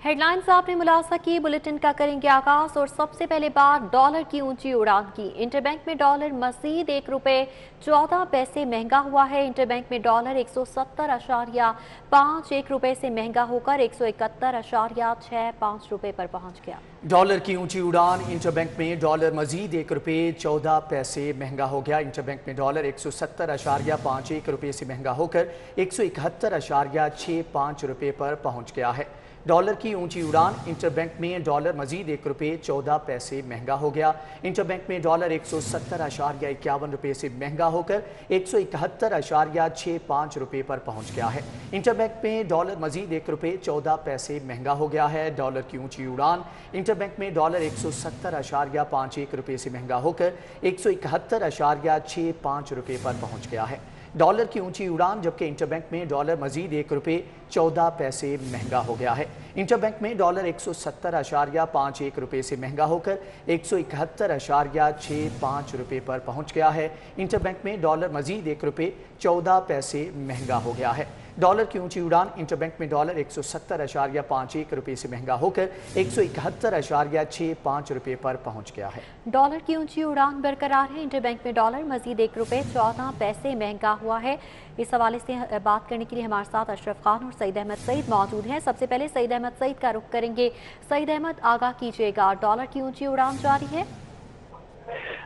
Headlines आपने मुलाजा की। Bulletin का करेंगे आगाज और सबसे पहले बात डॉलर की ऊंची उड़ान की। इंटरबैंक में डॉलर मजीद ₹1.14 महंगा हुआ है। इंटरबैंक में डॉलर 170.51 रुपए से महंगा होकर 171.65 रुपए पर पहुंच गया। डॉलर की ऊंची उड़ान। इंटरबैंक में डॉलर मजीद ₹1.14 महंगा हो गया। इंटरबैंक में डॉलर 170.51 रुपए से महंगा होकर 171.65 रुपए पर पहुंच गया है। डॉलर की ऊंची उड़ान। इंटरबैंक में डॉलर मजीद ₹1.14 महंगा हो गया। इंटरबैंक में डॉलर 170.51 रुपए से महंगा होकर 171.65 रुपए पर पहुंच गया है। इंटरबैंक में डॉलर मजीद ₹1.14 महंगा हो गया है। डॉलर की ऊंची उड़ान। इंटरबैंक में डॉलर 170.51 रुपए से महंगा होकर 171.65 रुपए पर पहुंच गया है। डॉलर की ऊंची उड़ान, जबकि इंटरबैंक में डॉलर मजीद ₹1.14 महंगा हो गया है। इंटरबैंक में डॉलर 170.51 रुपए से महंगा होकर 171.65 रुपए पर पहुंच गया है। इंटरबैंक में डॉलर मजीद ₹1.14 महंगा हो गया है। डॉलर की ऊंची उड़ान। इंटरबैंक में डॉलर 170.51 रुपए से महंगा होकर 171.65 रुपए पर पहुंच गया है। डॉलर की ऊंची उड़ान बरकरार है। इंटरबैंक में डॉलर मजीद ₹1.14 महंगा हुआ है। इस हवाले से बात करने के लिए हमारे साथ अशरफ खान और सईद अहमद सईद मौजूद हैं। सबसे पहले सईद अहमद सईद का रुख करेंगे। सईद अहमद, आगाह कीजिएगा, डॉलर की ऊंची उड़ान जारी है।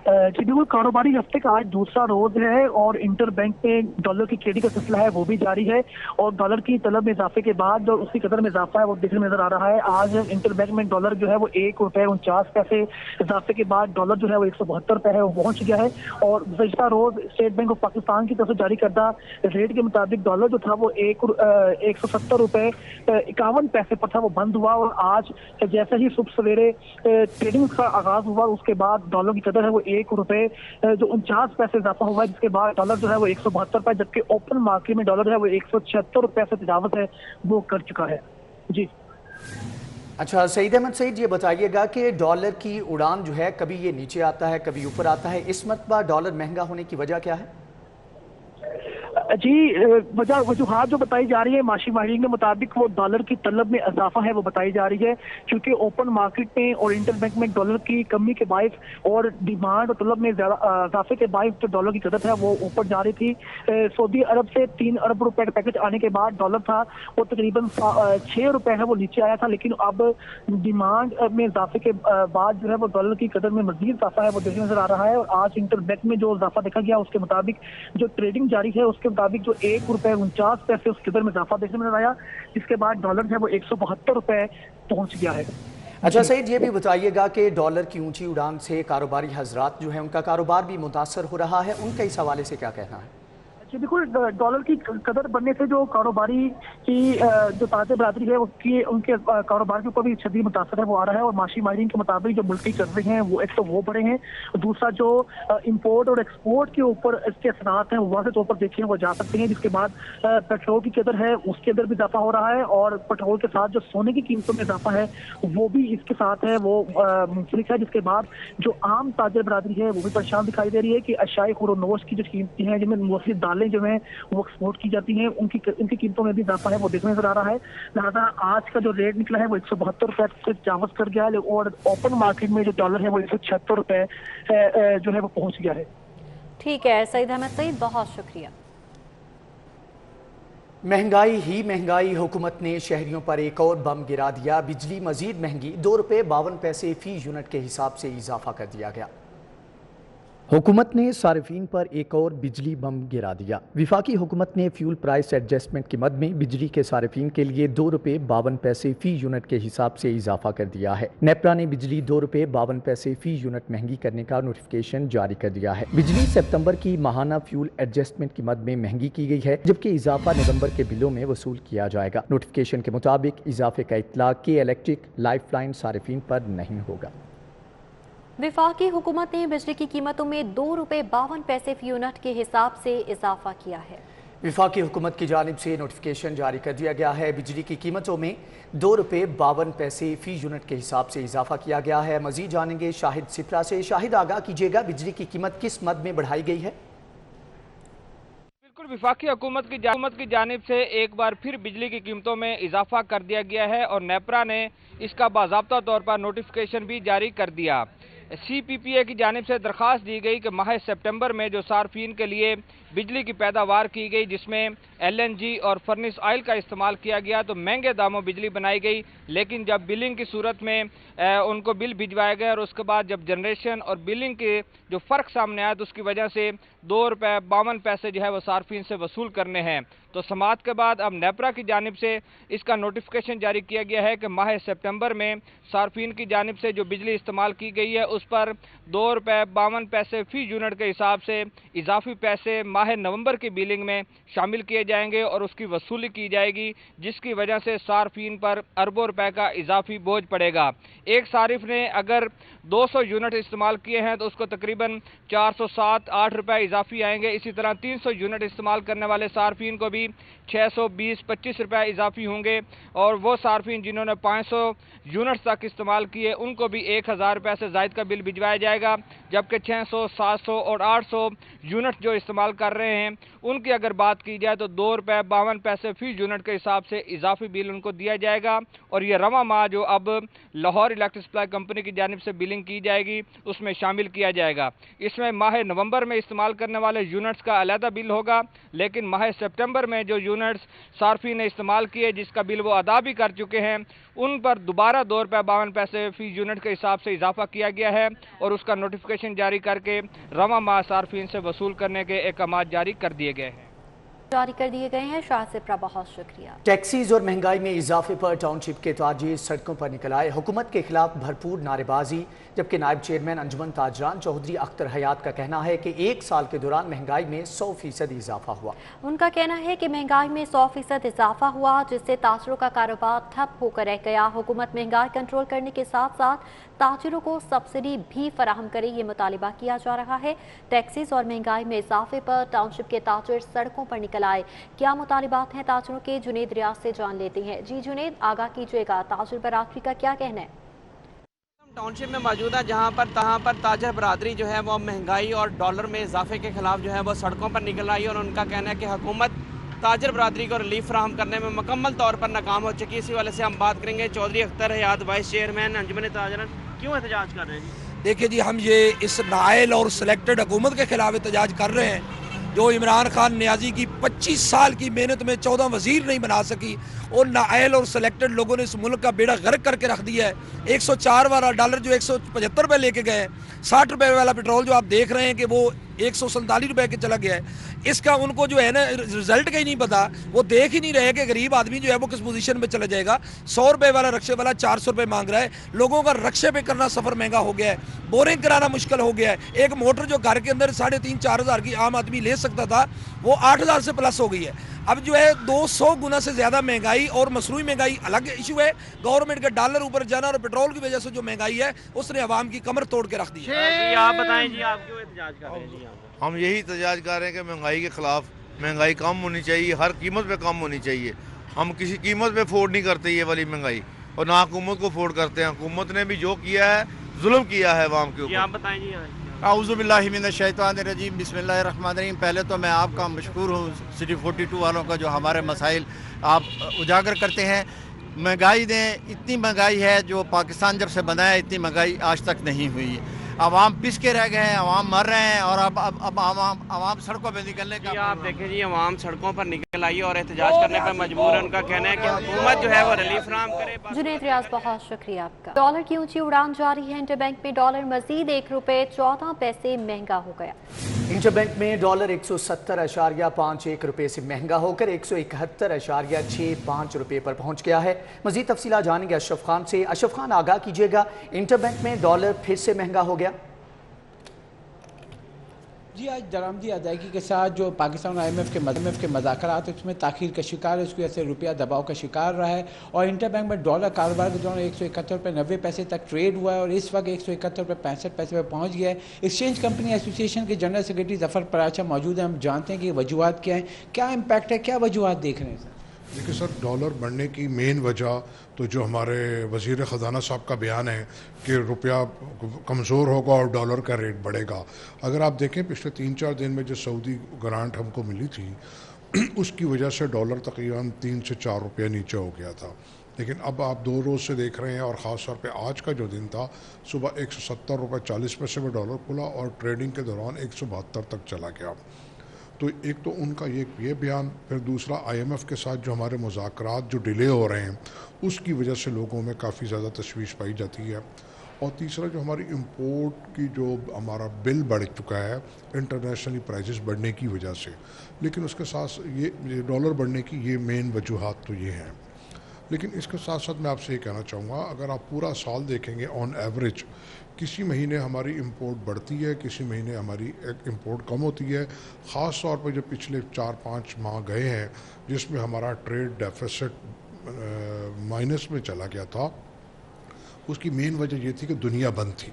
जी बिल्कुल, कारोबारी हफ्ते का आज दूसरा रोज है और इंटरबैंक में डॉलर की ट्रेडिंग का सिलसिला है वो भी जारी है और डॉलर की तलब में इजाफे के बाद उसकी कदर में इजाफा है वो देखने में नजर आ रहा है। आज इंटरबैंक में डॉलर जो है वो ₹1.49 इजाफे के बाद डॉलर जो है वो 172 पे है वो पहुंच गया है। और गुज़श्ता रोज स्टेट बैंक ऑफ पाकिस्तान की तरफ से जारी करदा रेट के मुताबिक डॉलर जो था वो ₹170.51 पर था, वो बंद हुआ। और आज जैसे ही सुबह सवेरे ट्रेडिंग का आगाज हुआ उसके बाद डॉलर की कदर है वो ₹1.49 इजाफा हुआ है, जिसके बाद डॉलर जो है वो 172 पे, जबकि ओपन मार्केट में डॉलर जो है वो 176 रुपए से तजावत है वो कर चुका है। जी अच्छा सईद अहमद सईद, ये बताइएगा कि डॉलर की उड़ान जो है कभी ये नीचे आता है कभी ऊपर आता है, इस मरतबा डॉलर महंगा होने की वजह क्या है? जी, वजूहात जो बताई जा रही है माशी माहिरीन के मुताबिक वो डॉलर की तलब में इजाफा है वो बताई जा रही है, क्योंकि ओपन मार्केट में और इंटरबैंक में डॉलर की कमी के बायस और डिमांड और तलब में इजाफे के बायस जो डॉलर की कदर है वो ऊपर जा रही थी। सऊदी अरब से 3 अरब रुपए का पैकेज आने के बाद डॉलर था वो तकरीबन 6 रुपए है वो नीचे आया था, लेकिन अब डिमांड में इजाफे के बाद जो है वो डॉलर की कदर में मजीद इजाफा है वो देखने नजर आ रहा है। और आज इंटरबैंक में जो इजाफा देखा गया उसके मुताबिक जो ट्रेडिंग जारी है उसके मुताबिक जो ₹1.49 उसके कदर में इजाफा देखने में आया, जिसके बाद डॉलर जो है वो 172 रुपए पहुंच गया है। अच्छा सईद, ये भी बताइएगा कि डॉलर की ऊंची उड़ान से कारोबारी हजरात जो है उनका कारोबार भी मुतासर हो रहा है, उनका इस हवाले से क्या कहना है? जी बिल्कुल, डॉलर की कदर बनने से जो कारोबारी की जो ताजे बरादरी है उसकी उनके कारोबार के ऊपर भी शदीद मुतासर है वो आ रहा है। और माशी माहिरीन के मुताबिक जो मुल्की कर्जे हैं वो एक तो वो बढ़े हैं, दूसरा जो इंपोर्ट और एक्सपोर्ट के ऊपर इसके असरात हैं वो वाज़ेह तौर पर देखे वो जा सकते हैं। जिसके बाद पेट्रोल की कदर है उसके अंदर भी इजाफा हो रहा है और पेट्रोल के साथ जो सोने की कीमतों में इजाफा है वो भी इसके साथ है वो मुंसलिक है। जिसके बाद जो आम ताजर बरादरी है वो भी परेशान दिखाई दे रही है कि अशाए खुरोनोश की जो कीमतें हैं जिनमें मोस्टली दालें जो हैं वो एक्सपोर्ट की जाती हैं उनकी कीमतों में भी इजाफा है वो देखने नजर आ रहा है। लिहाजा आज का जो रेट निकला है वो 172 रुपए से तजावुज़ कर गया है और ओपन मार्केट में जो डॉलर है वो 176 रुपए जो है वो पहुंच गया है। ठीक है सईद अहमद सईद, बहुत शुक्रिया। महंगाई ही महंगाई, हुकूमत ने शहरियों पर एक और बम गिरा दिया। बिजली मजीद महंगी, ₹2.52 फी यूनिट के हिसाब से इजाफा कर दिया गया। हुकूमत ने सार्फिन पर एक और बिजली बम गिरा दिया। विफाकी हुकूमत ने फ्यूल प्राइस एडजस्टमेंट की मद में बिजली के सार्फिन के लिए ₹2.52 फी यूनिट के हिसाब से इजाफा कर दिया है। नेपरा ने बिजली ₹2.52 फी यूनिट महंगी करने का नोटिफिकेशन जारी कर दिया है। बिजली सितंबर की माहाना फ्यूल एडजस्टमेंट की मद में महंगी की गई है, जबकि इजाफा नवंबर के बिलों में वसूल किया जाएगा। नोटिफिकेशन के मुताबिक इजाफे का इतलाक के इलेक्ट्रिक लाइफलाइन सार्फिन पर नहीं होगा। विफाकी हुकूमत ने बिजली की कीमतों में ₹2.52 फी यूनिट के हिसाब से इजाफा किया है। विफाकी हुकूमत की जानिब से नोटिफिकेशन जारी कर दिया गया है। बिजली की कीमतों में ₹2.52 फी यूनिट के हिसाब से इजाफा किया गया है। मजीद जानेंगे शाहिद सिप्रा से। शाहिद, आगाह कीजिएगा, बिजली की कीमत किस मद में बढ़ाई गई है? वफाकी हुकूमत की जानिब से एक बार फिर बिजली की कीमतों में इजाफा कर दिया गया है और नेपरा ने इसका बाज़ाब्ता तौर पर नोटिफिकेशन भी जारी कर दिया। CPPA की जानिब से दरख्वास्त दी गई कि माह सितंबर में जो सार्फिन के लिए बिजली की पैदावार की गई, जिसमें LNG और फर्नेस ऑयल का इस्तेमाल किया गया, तो महंगे दामों बिजली बनाई गई, लेकिन जब बिलिंग की सूरत में उनको बिल भिजवाया गया और उसके बाद जब जनरेशन और बिलिंग के जो फ़र्क सामने आया तो उसकी वजह से ₹2.52 जो है वो सार्फिन से वसूल करने हैं। तो समाअत के बाद अब नेपरा की जानिब से इसका नोटिफिकेशन जारी किया गया है कि माह सितंबर में सार्फिन की जानिब से जो बिजली इस्तेमाल की गई है उस पर ₹2.52 फी यूनिट के हिसाब से इजाफी पैसे माह नवंबर की बिलिंग में शामिल किए जाएंगे और उसकी वसूली की जाएगी, जिसकी वजह से सार्फिन पर अरबों रुपए का इजाफी बोझ पड़ेगा। एक सारिफ ने अगर 200 यूनिट इस्तेमाल किए हैं तो उसको तकरीबन 407-8 रुपए इजाफी आएंगे। इसी तरह 300 यूनिट इस्तेमाल करने वाले सार्फिन को भी 620-25 रुपए इजाफी होंगे और वो सार्फिन जिन्होंने 500 यूनिट तक इस्तेमाल किए उनको भी 1000 रुपये से ज़ायद का बिल भिजवाया जाएगा, जबकि 600, 700 और 800 यूनिट जो इस्तेमाल कर रहे हैं उनकी अगर बात की जाए तो ₹2.52 फी यूनिट के हिसाब से इजाफी बिल उनको दिया जाएगा। और ये रवा माह जो अब लाहौर इलेक्ट्रिक सप्लाई कंपनी की जानिब से बिलिंग की जाएगी उसमें शामिल किया जाएगा। इसमें माह नवंबर में इस्तेमाल करने वाले यूनिट्स का अलहदा बिल होगा, लेकिन माह सितंबर में जो यूनिट्स सार्फिन ने इस्तेमाल किए जिसका बिल वो अदा भी कर चुके हैं उन पर दोबारा ₹2.52 फी यूनिट के हिसाब से इजाफा किया गया है और उसका नोटिफिकेशन जारी करके रवा माह सार्फिन से वसूल करने के अहकाम जारी कर दिए गए हैं। शाह से बहुत शुक्रिया। टैक्सीज और महंगाई में इजाफे पर टाउनशिप के ताजिर सड़कों पर निकल आए। हुकूमत के खिलाफ भरपूर नारेबाजी, जबकि नायब चेयरमैन अंजुमन ताजरान चौधरी अख्तर हयात का कहना है कि एक साल के दौरान महंगाई में 100% इजाफा हुआ। उनका कहना है कि महंगाई में 100% इजाफा हुआ, जिससे ताजरों का कारोबार ठप होकर रह गया। हुकूमत महंगाई कंट्रोल करने के साथ साथ ताजरों को सब्सिडी भी फराहम करे, ये मुतालिबा किया जा रहा है। टैक्सीज और महंगाई में इजाफे पर टाउनशिप के ताजिर सड़कों पर निकल आए। क्या मुतालिबात हैं ताजरों के, जुनेद रियाज से जान लेते हैं। जी जुनेद, आगाह कीजिएगा, ताजिर बरादरी का क्या कहना है? टाउनशिप में मौजूद है जहाँ पर ताजर बरादरी जो है वो महंगाई और डॉलर में इजाफे के खिलाफ जो है वो सड़कों पर निकल आई और उनका कहना है कि हुकूमत ताजर बरादरी को रिलीफ फराहम करने में मुकम्मल तौर पर नाकाम हो चुकी है। इसी वाले से हम बात करेंगे चौधरी अख्तर हयात वाइस चेयरमैन अंजुमन ताजरान, क्यों एहतजाज कर रहे हैं? देखिए जी, हम ये इस नायल और सिलेक्टेड हुकूमत के खिलाफ एहतजाज कर रहे हैं जो इमरान खान नियाजी की 25 साल की मेहनत में 14 वजीर नहीं बना सकी और नायल और सिलेक्टेड लोगों ने इस मुल्क का बेड़ा गर्क करके रख दिया है। 104 वाला डॉलर जो 175 रुपये लेके गए, 60 रुपये वाला पेट्रोल जो आप देख रहे हैं कि वो 147 रुपये के चला गया है। इसका उनको जो है ना रिजल्ट का ही नहीं पता, वो देख ही नहीं रहे कि गरीब आदमी जो है वो किस पोजीशन पे चला जाएगा। 100 रुपये वाला रक्शे वाला 400 रुपये मांग रहा है। लोगों का रक्शे पे करना सफ़र महंगा हो गया है, बोरिंग कराना मुश्किल हो गया है। एक मोटर जो घर के अंदर 3,500-4 हज़ार की आम आदमी ले सकता था वो 8,000 से प्लस हो गई है। अब जो है 200 गुना से ज़्यादा महंगाई, और मसरूई महंगाई अलग इशू है। गवर्नमेंट का डॉलर ऊपर जाना और पेट्रोल की वजह से जो महंगाई है उसने आवाम की कमर तोड़ के रख दी है। आप बताएं जी, आप क्यों एहतजाज कर रहे हैं? जी हम यही एहतजाज कर रहे हैं कि महंगाई के खिलाफ महंगाई कम होनी चाहिए, हर कीमत पे कम होनी चाहिए। हम किसी कीमत पे अफोर्ड नहीं करते ये वाली महंगाई, और ना हुकूमत को अफोर्ड करते हैं। हुकूमत ने भी जो किया है जुल्म किया है अवाम के ऊपर। आप बताएं जी। आऊज़ुबिल्लाहि मिनश्शैतानिर्रजीम, बिस्मिल्लाहिर्रहमानिर्रहीम। पहले तो मैं आपका मशकूर हूँ सिटी 42 वालों का, जो हमारे मसाइल आप उजागर करते हैं। महंगाई ने इतनी महंगाई है जो पाकिस्तान जब से बना है इतनी महंगाई आज तक नहीं हुई है। अवाम पिस के रह गए हैं, अवाम मर रहे हैं और अब अवाम सड़कों पे निकलने का। आप देखें जी, अवाम सड़कों पर निकल आई और एहतजाज करने पर मजबूर है। उनका कहना है कि हुकूमत जो है वो रिलीफ फराहम करे। जुनेद रियाज, बहुत शुक्रिया आपका। डॉलर की ऊंची उड़ान जारी है। इंटरबैंक में डॉलर मजीद ₹1.14 महंगा हो गया। इंटरबैंक में डॉलर 170.51 रुपये से महंगा होकर 171.65 रुपये पर पहुंच गया है। मजीद तफसीलात जानेंगे अशरफ खान से। अशरफ खान, आगाह कीजिएगा, इंटरबैंक में डॉलर फिर से महंगा हो गया? जी, आज दरामदी अदायगी के साथ जो पाकिस्तान और IMF के मज़ाकरात उसमें ताख़ीर का शिकार है, उसकी वजह से रुपया दबाव का शिकार रहा है। और इंटरबैंक में डॉलर कारोबार के दौरान 171.90 तक ट्रेड हुआ है और इस वक्त 171.65 पर पहुंच गया है। एक्सचेंज कंपनी एसोसिएशन के जनरल सेक्रेटरी ज़फ़र पराचा मौजूद हैं। हम जानते हैं कि वजूहत क्या हैं, क्या इम्पैक्ट है, क्या वजूहत देख रहे हैं सर? देखिए सर, डॉलर बढ़ने की मेन वजह तो जो हमारे वज़ीर ख़जाना साहब का बयान है कि रुपया कमज़ोर होगा और डॉलर का रेट बढ़ेगा। अगर आप देखें पिछले 3-4 दिन में जो सऊदी ग्रांट हमको मिली थी उसकी वजह से डॉलर तकरीबन 3 से 4 रुपये नीचे हो गया था। लेकिन अब आप 2 रोज़ से देख रहे हैं और ख़ास तौर पे आज का जो दिन था, सुबह 170 रुपये 40 पैसे में डॉलर खुला और ट्रेडिंग के दौरान 172 तक चला गया। तो एक तो उनका ये बयान, फिर दूसरा IMF के साथ जो हमारे मुज़ाकरात जो डिले हो रहे हैं उसकी वजह से लोगों में काफ़ी ज़्यादा तशवीश पाई जाती है। और तीसरा जो हमारी इंपोर्ट की जो हमारा बिल बढ़ चुका है इंटरनेशनली प्राइसेस बढ़ने की वजह से, लेकिन उसके साथ ये डॉलर बढ़ने की ये मेन वजूहात तो ये हैं। लेकिन इसके साथ साथ मैं आपसे ये कहना चाहूँगा, अगर आप पूरा साल देखेंगे ऑन एवरेज किसी महीने हमारी इंपोर्ट बढ़ती है, किसी महीने हमारी इंपोर्ट कम होती है। ख़ास तौर पर जो पिछले 4-5 माह गए हैं जिसमें हमारा ट्रेड डेफिसिट माइनस में चला गया था, उसकी मेन वजह ये थी कि दुनिया बंद थी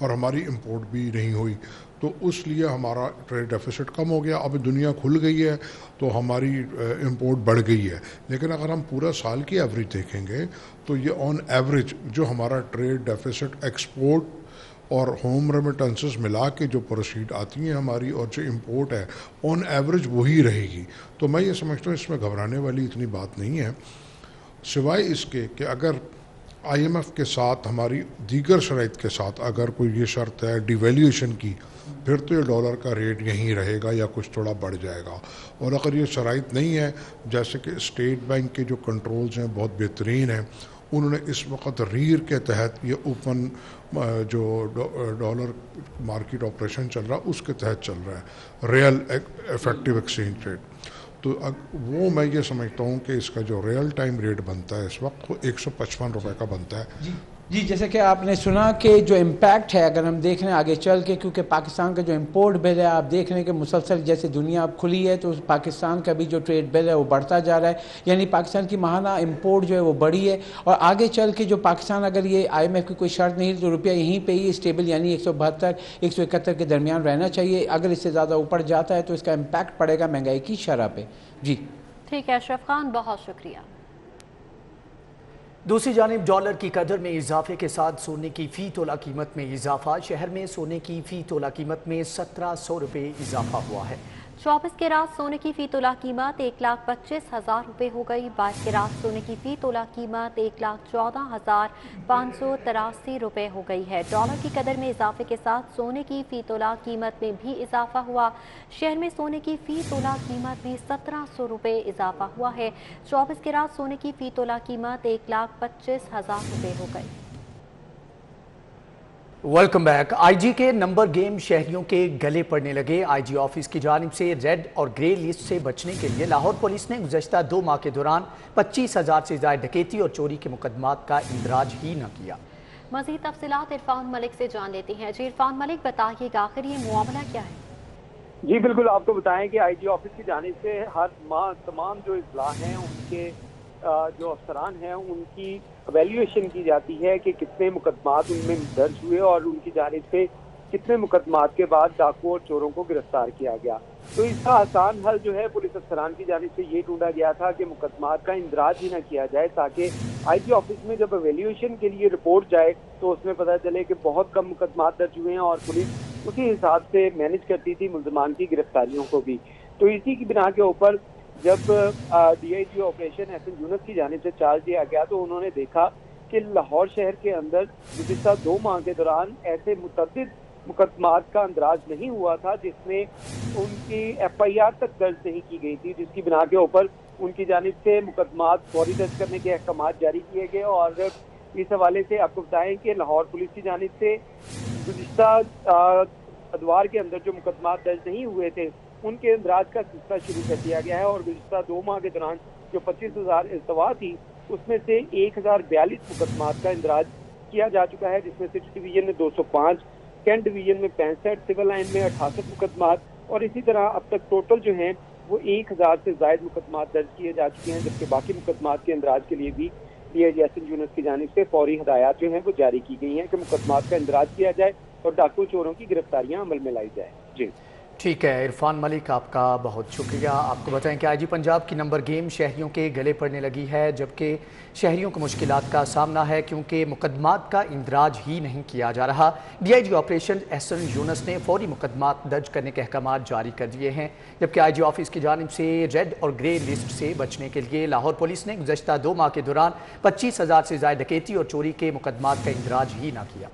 और हमारी इंपोर्ट भी नहीं हुई, तो उसलिए हमारा ट्रेड डेफिसिट कम हो गया। अब दुनिया खुल गई है तो हमारी इंपोर्ट बढ़ गई है। लेकिन अगर हम पूरा साल की एवरेज देखेंगे तो ये ऑन एवरेज जो हमारा ट्रेड डेफिसिट एक्सपोर्ट और होम रेमिटेंसेस मिला के जो प्रोसीड आती हैं हमारी और जो इंपोर्ट है ऑन एवरेज वही रहेगी। तो मैं ये समझता हूँ इसमें घबराने वाली इतनी बात नहीं है, सिवाय इसके कि अगर IMF के साथ हमारी दीगर शराइत के साथ अगर कोई ये शर्त है डिवेल्यूएशन की, फिर तो ये डॉलर का रेट यहीं रहेगा या कुछ थोड़ा बढ़ जाएगा। और अगर ये शराइत नहीं है, जैसे कि स्टेट बैंक के जो कंट्रोल्स हैं बहुत बेहतरीन हैं, उन्होंने इस वक्त रीर के तहत ये ओपन जो डॉलर मार्केट ऑपरेशन चल रहा है उसके तहत चल रहा है, रियल इफेक्टिव एक्सचेंज रेट। तो वो मैं ये समझता हूँ कि इसका जो रियल टाइम रेट बनता है इस वक्त वो 155 रुपये का बनता है। जी, जैसे कि आपने सुना कि जो इम्पैक्ट है अगर हम देख रहे हैं आगे चल के, क्योंकि पाकिस्तान का जो इंपोर्ट बिल है आप देख रहे हैं कि मुसलसल जैसे दुनिया अब खुली है तो पाकिस्तान का भी जो ट्रेड बिल है वो बढ़ता जा रहा है, यानी पाकिस्तान की माहाना इंपोर्ट जो है वो बढ़ी है। और आगे चल के जो पाकिस्तान अगर ये IMF की कोई शर्त नहीं तो रुपया यहीं पर ही स्टेबल यानी 172-171 के दरमियान रहना चाहिए। अगर इससे ज़्यादा ऊपर जाता है तो इसका इम्पैक्ट पड़ेगा महंगाई की शरह पे। जी ठीक है अशरफ खान, बहुत शुक्रिया। दूसरी जानिब डॉलर की कदर में इजाफे के साथ सोने की फ़ी तोला कीमत में इजाफा। शहर में सोने की फ़ी तोला कीमत में 1700 रुपये इजाफा हुआ है। 24 के रात सोने की फ़ी तोला कीमत 1,25,000 रुपये हो गई। 22 के रात सोने की फ़ी तोला कीमत 1,14,583 रुपये हो गई है। डॉलर की कदर में इजाफे के साथ सोने की फ़ी तोला कीमत में भी इजाफा हुआ। शहर में सोने की फ़ी तोला कीमत में 1700 रुपये इजाफा हुआ है। 24 के रात सोने की फ़ी तोला कीमत 1,25,000 रुपये हो गई। Welcome back. IG के नंबर गेम शहरियों के गले पड़ने लगे। IG ऑफिस की जानिब से रेड और ग्रे लिस्ट से बचने के लिए लाहौर पुलिस ने गुज़श्ता 2 माह के दौरान 25,000 से ज़्यादा डकैती और चोरी के मुकदमात का इंदराज ही न किया। मज़ीद तफसीलात इरफान मलिक से जान लेते हैं। जी इरफान मलिक, बताइएगा आखिर ये मामला क्या है? जी बिल्कुल, आपको बताएं कि IG ऑफिस की जानिब से हर माह तमाम जो इजलास हैं उनके जो अफसरान हैं उनकी वैल्यूएशन की जाती है कि कितने मुकदमात उनमें दर्ज हुए और उनकी जानिब से कितने मुकदमात के बाद डाकू और चोरों को गिरफ्तार किया गया। तो इसका आसान हल जो है पुलिस अफसरान की जानिब से ये ढूंढा गया था कि मुकदमात का इंदराज ही न किया जाए, ताकि IG ऑफिस में जब वैल्यूएशन के लिए रिपोर्ट जाए तो उसमें पता चले कि बहुत कम मुकदमात दर्ज हुए हैं और पुलिस उसी हिसाब से मैनेज करती थी मुल्ज़मान की गिरफ्तारियों को भी। तो इसी की बिना के ऊपर जब DIG ऑपरेशन एहसन यूनुस की जानिब से चार्ज दिया गया तो उन्होंने देखा कि लाहौर शहर के अंदर गुज़िश्ता 2 माह के दौरान ऐसे मुतअद्दिद मुकदमात का अंदराज नहीं हुआ था जिसमें उनकी FIR तक दर्ज नहीं की गई थी, जिसकी बिना के ऊपर उनकी जानिब से मुकदमात फौरी दर्ज करने के अहकाम जारी किए गए। और इस हवाले से आपको बताएं कि लाहौर पुलिस की जानिब से गुज़िश्ता अदवार के अंदर जो मुकदमात दर्ज नहीं हुए थे उनके इंदराज का सिलसिला शुरू कर दिया गया है। और गुज़िश्ता 2 माह के दौरान जो 25,000 इल्तवा थी उसमें से 1042 मुकदमात का इंदराज किया जा चुका है, जिसमें सिटी डिवीजन में 205, कैंट डिवीजन में 65, सिविल लाइन में 68 मुकदमात और इसी तरह अब तक टोटल जो हैं वो 1000 से ज़ायद मुकदमात दर्ज किए जा चुके हैं, जबकि बाकी मुकदमात के इंदराज के लिए भी DIG एहसन यूनुस की जानिब से फौरी हदायत जो हैं वो जारी की गई हैं कि मुकदमात का इंदराज किया जाए और डाकू चोरों की गिरफ्तारियां अमल में लाई जाए। जी ٹھیک ہے عرفان ملک، آپ کا بہت شکریہ۔ آپ کو بتائیں کہ آئی جی پنجاب کی نمبر گیم شہریوں کے گلے پڑنے لگی ہے، جبکہ شہریوں کو مشکلات کا سامنا ہے کیونکہ مقدمات کا اندراج ہی نہیں کیا جا رہا۔ ڈی آئی جی آپریشن احسن یونس نے فوری مقدمات درج کرنے کے احکامات جاری کر دیے ہیں، جبکہ آئی جی آفس کی جانب سے ریڈ اور گرے لسٹ سے بچنے کے لیے لاہور پولیس نے گزشتہ 2 ماہ کے دوران 25,000 سے زائد ڈکیتی اور چوری کے مقدمات کا اندراج ہی نہ کیا۔